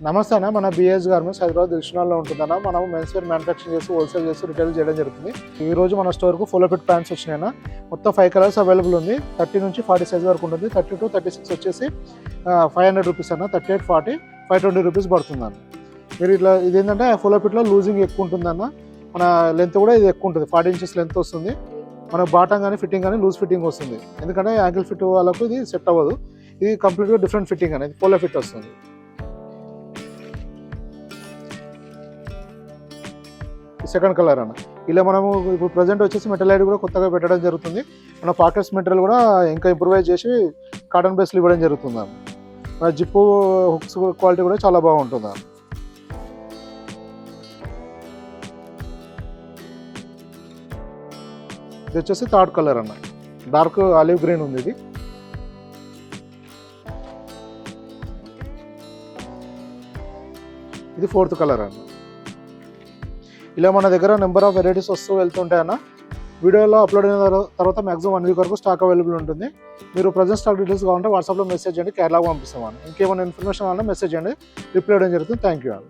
నమస్తే అన్న, మన బిఎస్ గార్మెంట్స్ హైదరాబాద్ దిల్షునాల్లో ఉంటుందన్న. మనం మెన్స్ వేర్ మ్యానుఫ్యాక్చరింగ్ చేసి హోల్సేల్ చేసి రిటైల్ చేయడం జరుగుతుంది. ఈ రోజు మన స్టోర్కు ఫుల్ ఫిట్ ప్యాంట్స్ వచ్చినాయన్న. మొత్తం 5 కలర్స్ అవైలబుల్ ఉంది. 30 నుంచి 40 సైజ్ వరకు ఉంటుంది. 30 to 36 వచ్చేసి 500 రూపీస్ అన్న. 38, 40, 520 రూపీస్ పడుతుంది అన్న. మీరు ఇట్లా ఇదేంటంటే ఫుల్ ఫిట్లో లూజింగ్ ఎక్కువ ఉంటుందన్న. మన లెంత్ కూడా ఇది ఎక్కువ ఉంటుంది. 40 ఇంచెస్ లెంత్ వస్తుంది. మన బాటం కానీ ఫిట్టింగ్ కానీ లూజ్ ఫిట్టింగ్ వస్తుంది. ఎందుకంటే యాంకిల్ ఫిట్ వాళ్ళకు ఇది సెట్ అవ్వదు. ఇది కంప్లీట్గా డిఫరెంట్ ఫిట్టింగ్ అనేది ఫుల్ ఫిట్ వస్తుంది. సెకండ్ కలర్ అన్న. ఇలా మనము ఇప్పుడు ప్రజెంట్ వచ్చేసి మెటల్ ఐడి కూడా కొత్తగా పెట్టడం జరుగుతుంది. మన పాకెట్స్ మెటీరియల్ కూడా ఇంకా ఇంప్రూవైజ్ చేసి కాటన్ బేస్లు ఇవ్వడం జరుగుతుంది అన్న. మన జిప్పు హుక్స్ క్వాలిటీ కూడా చాలా బాగుంటుంది అన్న. ఇది వచ్చేసి థర్డ్ కలర్ అన్న. డార్క్ ఆలివ్ గ్రీన్ ఉంది ఇది. ఇది ఫోర్త్ కలర్ అన్న. ఇలా మన దగ్గర నెంబర్ ఆఫ్ వెరైటీస్ వస్తూ వెళ్తుంటాయి అన్న. వీడియోలో అప్లోడ్ అయిన తర్వాత మ్యాక్సిమం 1 వీక్ వరకు స్టాక్ అవైలబుల్ ఉంటుంది. మీరు ప్రజెంట్ స్టాక్ డీటెయిల్స్ కావాలంటే వాట్సాప్లో మెసేజ్ చేయండి, కేరళకు పంపిస్తాం అన్న. ఇంకేమైనా ఇన్ఫర్మేషన్ కావాలంటే మెసేజ్ చేయండి, రిప్లై చేయడం జరుగుతుంది. థ్యాంక్ యూ అన్న.